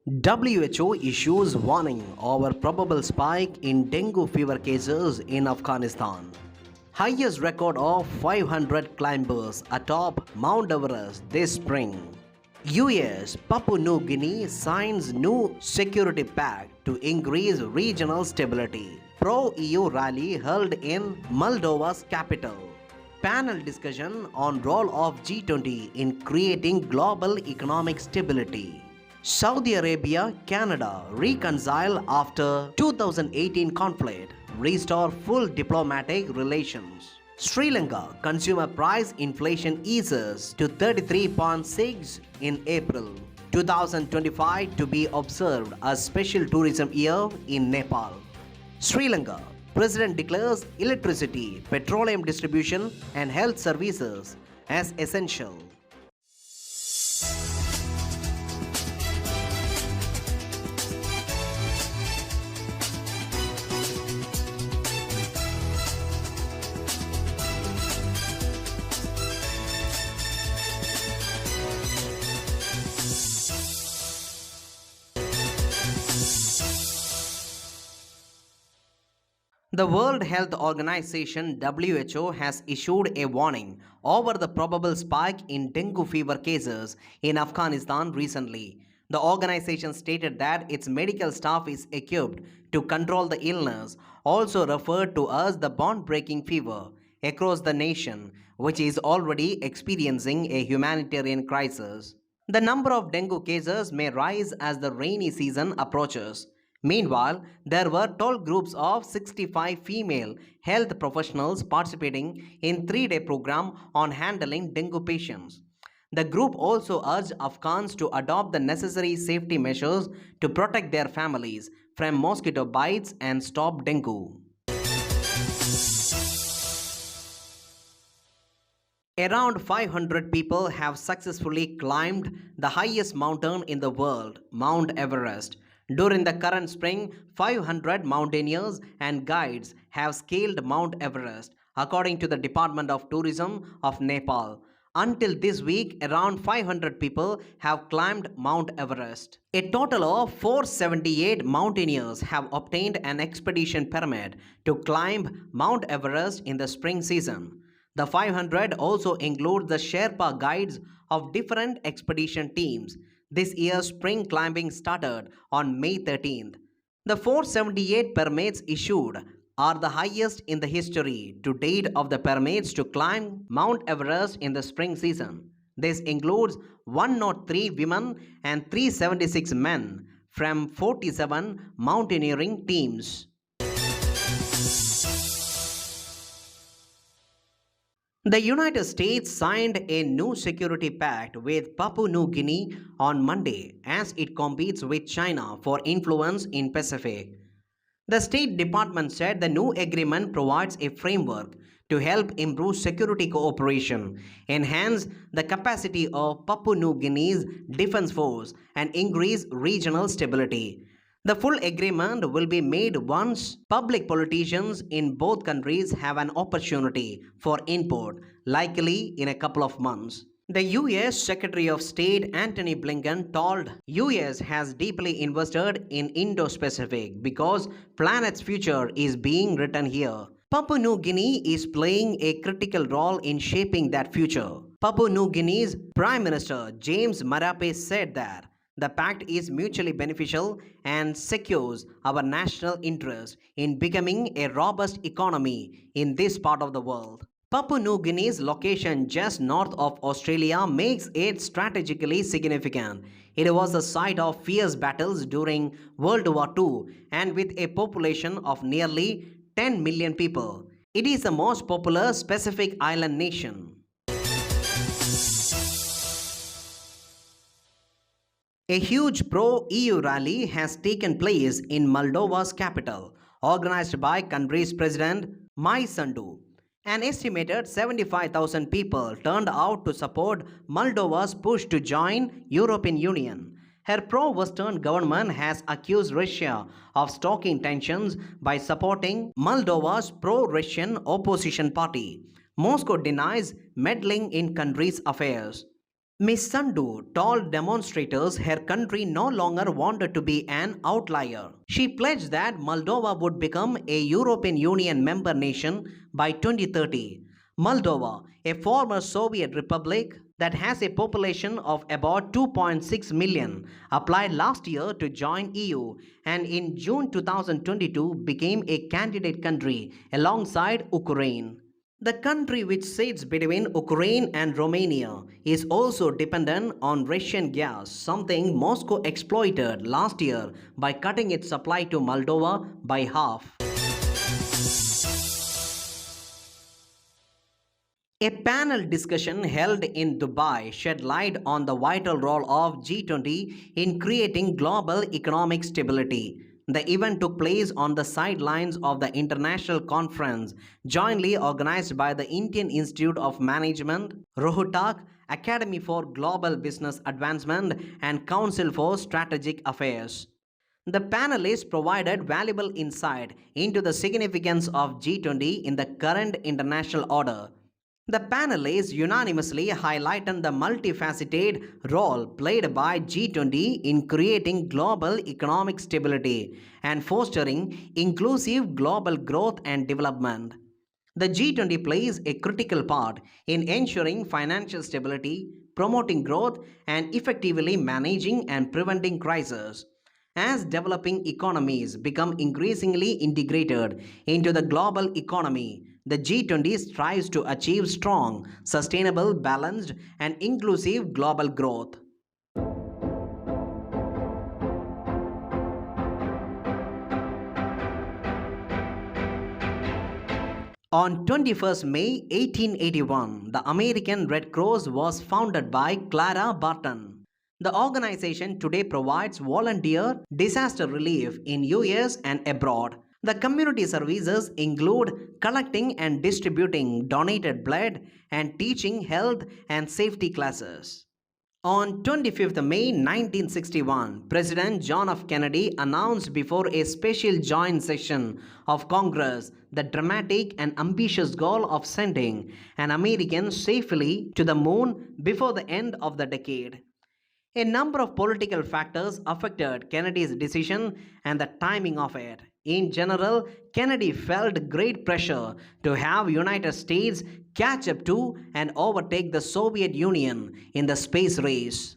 WHO issues warning over probable spike in dengue fever cases in Afghanistan. Highest record of 500 climbers atop Mount Everest this spring. US Papua New Guinea signs new security pact to increase regional stability. Pro-EU rally held in Moldova's capital. Panel discussion on role of G20 in creating global economic stability. Saudi Arabia, Canada reconcile after 2018 conflict, restore full diplomatic relations. Sri Lanka consumer price inflation eases to 33.6 in April 2025 to be observed as special tourism year in Nepal. Sri Lanka President declares electricity, petroleum distribution and health services as essential. The World Health Organization WHO has issued a warning over the probable spike in dengue fever cases in Afghanistan recently. The organization stated that its medical staff is equipped to control the illness, also referred to as the bone-breaking fever, across the nation, which is already experiencing a humanitarian crisis. The number of dengue cases may rise as the rainy season approaches. Meanwhile, there were 12 groups of 65 female health professionals participating in 3-day program on handling dengue patients. The group also urged Afghans to adopt the necessary safety measures to protect their families from mosquito bites and stop dengue. Around 500 people have successfully climbed the highest mountain in the world, Mount Everest. During the current spring, 500 mountaineers and guides have scaled Mount Everest, according to the Department of Tourism of Nepal. Until this week, around 500 people have climbed Mount Everest. A total of 478 mountaineers have obtained an expedition permit to climb Mount Everest in the spring season. The 500 also include the Sherpa guides of different expedition teams. This year's spring climbing started on May 13th. The 478 permits issued are the highest in the history to date of the permits to climb Mount Everest in the spring season. This includes 103 women and 376 men from 47 mountaineering teams. The United States signed a new security pact with Papua New Guinea on Monday as it competes with China for influence in Pacific. The State Department said the new agreement provides a framework to help improve security cooperation, enhance the capacity of Papua New Guinea's defense force, and increase regional stability. The full agreement will be made once public politicians in both countries have an opportunity for input, likely in a couple of months. The US Secretary of State Antony Blinken told US has deeply invested in Indo-Pacific because planet's future is being written here. Papua New Guinea is playing a critical role in shaping that future. Papua New Guinea's Prime Minister James Marape said that the pact is mutually beneficial and secures our national interest in becoming a robust economy in this part of the world. Papua New Guinea's location just north of Australia makes it strategically significant. It was the site of fierce battles during World War II and with a population of nearly 10 million people. It is the most populous Pacific island nation. A huge pro-EU rally has taken place in Moldova's capital, organized by country's president Mai Sandu. An estimated 75,000 people turned out to support Moldova's push to join European Union. Her pro-Western government has accused Russia of stoking tensions by supporting Moldova's pro-Russian opposition party. Moscow denies meddling in country's affairs. Ms. Sandhu told demonstrators her country no longer wanted to be an outlier. She pledged that Moldova would become a European Union member nation by 2030. Moldova, a former Soviet republic that has a population of about 2.6 million, applied last year to join EU and in June 2022 became a candidate country alongside Ukraine. The country, which sits between Ukraine and Romania, is also dependent on Russian gas, something Moscow exploited last year by cutting its supply to Moldova by half. A panel discussion held in Dubai shed light on the vital role of G20 in creating global economic stability. The event took place on the sidelines of the international conference jointly organized by the Indian Institute of Management, Rohtak, Academy for Global Business Advancement, and Council for Strategic Affairs. The panelists provided valuable insight into the significance of G20 in the current international order. The panelists unanimously highlighted the multifaceted role played by G20 in creating global economic stability and fostering inclusive global growth and development. The G20 plays a critical part in ensuring financial stability, promoting growth, and effectively managing and preventing crises. As developing economies become increasingly integrated into the global economy, the G20 strives to achieve strong, sustainable, balanced, and inclusive global growth. On 21st May 1881, the American Red Cross was founded by Clara Barton. The organization today provides volunteer disaster relief in US and abroad. The community services include collecting and distributing donated blood and teaching health and safety classes. On 25th May 1961, President John F. Kennedy announced before a special joint session of Congress the dramatic and ambitious goal of sending an American safely to the moon before the end of the decade. A number of political factors affected Kennedy's decision and the timing of it. In general, Kennedy felt great pressure to have United States catch up to and overtake the Soviet Union in the space race.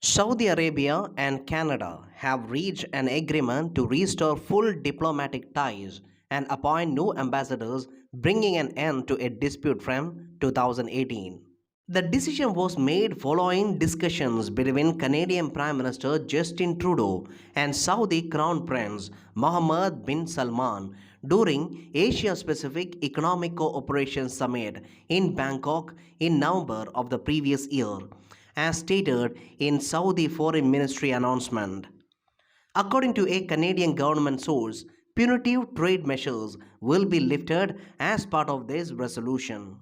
Saudi Arabia and Canada have reached an agreement to restore full diplomatic ties and appoint new ambassadors, bringing an end to a dispute from 2018. The decision was made following discussions between Canadian Prime Minister Justin Trudeau and Saudi Crown Prince Mohammed bin Salman during Asia Pacific Economic Cooperation Summit in Bangkok in November of the previous year, as stated in Saudi Foreign Ministry announcement. According to a Canadian government source, punitive trade measures will be lifted as part of this resolution.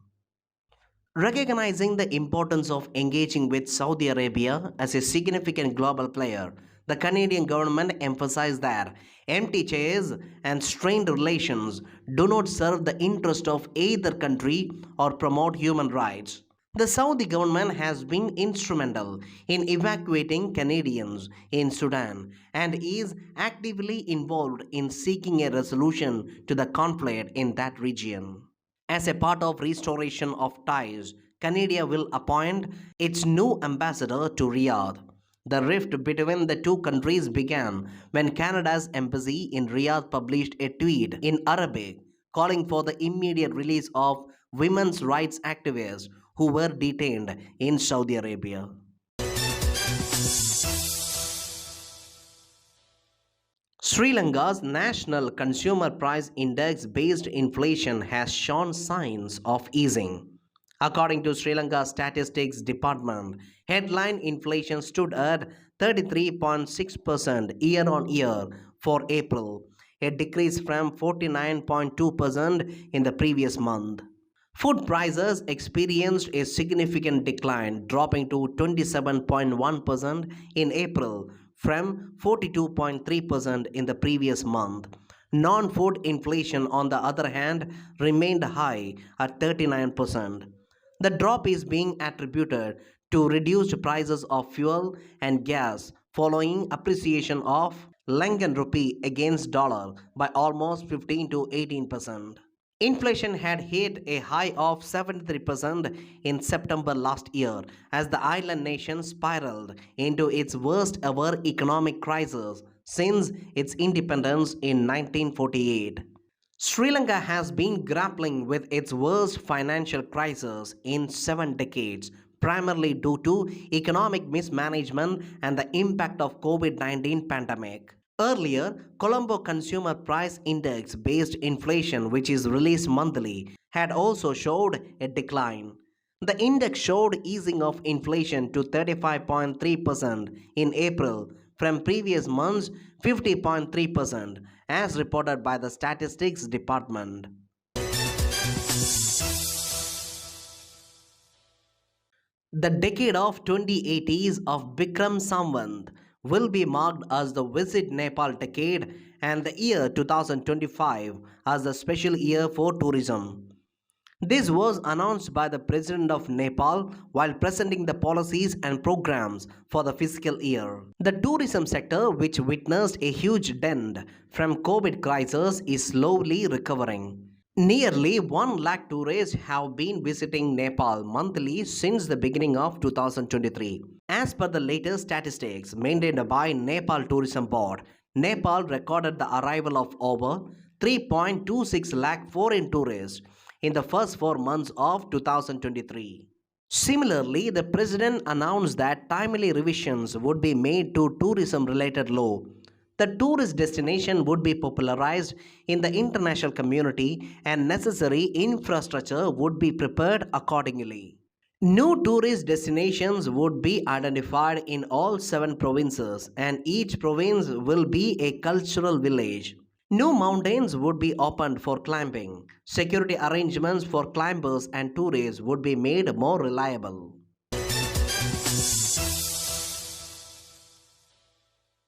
Recognizing the importance of engaging with Saudi Arabia as a significant global player, the Canadian government emphasized that empty chairs and strained relations do not serve the interest of either country or promote human rights. The Saudi government has been instrumental in evacuating Canadians in Sudan and is actively involved in seeking a resolution to the conflict in that region. As a part of restoration of ties, Canada will appoint its new ambassador to Riyadh. The rift between the two countries began when Canada's embassy in Riyadh published a tweet in Arabic calling for the immediate release of women's rights activists who were detained in Saudi Arabia. Sri Lanka's National Consumer Price Index based inflation has shown signs of easing. According to Sri Lanka Statistics Department, headline inflation stood at 33.6% year on year for April, a decrease from 49.2% in the previous month. Food prices experienced a significant decline, dropping to 27.1% in April from 42.3% in the previous month. Non food inflation, on the other hand, remained high at 39%. The drop is being attributed to reduced prices of fuel and gas following appreciation of Lankan rupee against dollar by almost 15 to 18%. Inflation had hit a high of 73% in September last year as the island nation spiraled into its worst ever economic crisis since its independence in 1948. Sri Lanka has been grappling with its worst financial crisis in 7 decades, primarily due to economic mismanagement and the impact of COVID-19 pandemic. Earlier, Colombo Consumer Price Index based inflation, which is released monthly, had also showed a decline. The index showed easing of inflation to 35.3% in April from previous months 50.3% as reported by the Statistics Department. The decade of 2080s of Bikram Samvant will be marked as the Visit Nepal decade and the year 2025 as the special year for tourism. This was announced by the President of Nepal while presenting the policies and programs for the fiscal year. The tourism sector, which witnessed a huge dent from COVID crisis, is slowly recovering. Nearly 1 lakh tourists have been visiting Nepal monthly since the beginning of 2023. As per the latest statistics maintained by Nepal Tourism Board, Nepal recorded the arrival of over 3.26 lakh foreign tourists in the first 4 months of 2023. Similarly, the president announced that timely revisions would be made to tourism related law. The tourist destination would be popularized in the international community and necessary infrastructure would be prepared accordingly. New tourist destinations would be identified in all 7 provinces, and each province will be a cultural village. New mountains would be opened for climbing. Security arrangements for climbers and tourists would be made more reliable.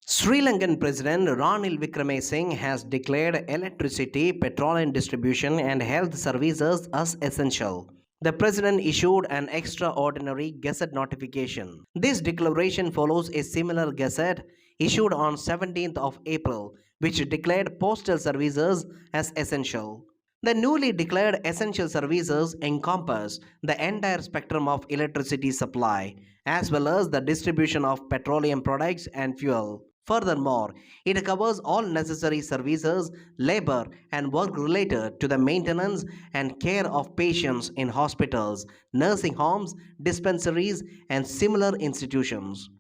Sri Lankan President Ranil Wickremesinghe has declared electricity, petroleum distribution, and health services as essential. The President issued an extraordinary Gazette notification. This declaration follows a similar Gazette issued on 17th of April, which declared postal services as essential. The newly declared essential services encompass the entire spectrum of electricity supply, as well as the distribution of petroleum products and fuel. Furthermore, it covers all necessary services, labor, and work related to the maintenance and care of patients in hospitals, nursing homes, dispensaries, and similar institutions.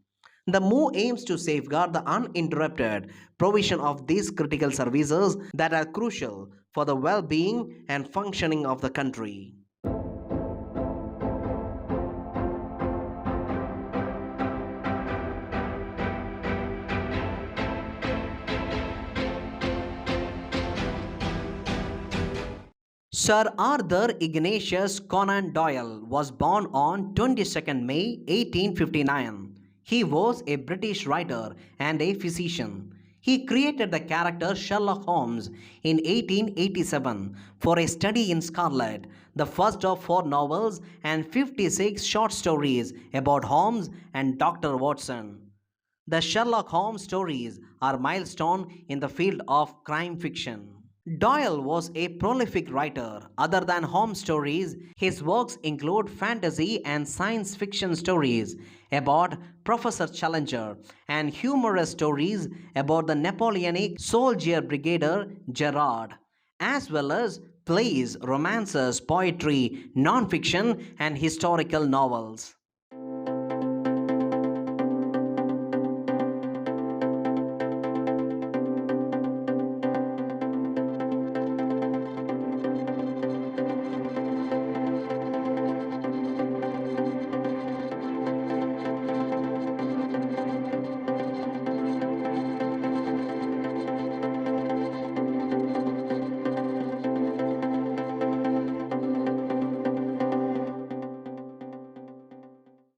The move aims to safeguard the uninterrupted provision of these critical services that are crucial for the well being and functioning of the country. Sir Arthur Ignatius Conan Doyle was born on 22nd May 1859. He was a British writer and a physician. He created the character Sherlock Holmes in 1887 for a study in Scarlet, the first of 4 novels and 56 short stories about Holmes and Dr. Watson. The Sherlock Holmes stories are milestone in the field of crime fiction. Doyle was a prolific writer. Other than Holmes stories, his works include fantasy and science fiction stories about Professor Challenger and humorous stories about the Napoleonic soldier brigadier Gerard, as well as plays, romances, poetry, non-fiction, and historical novels.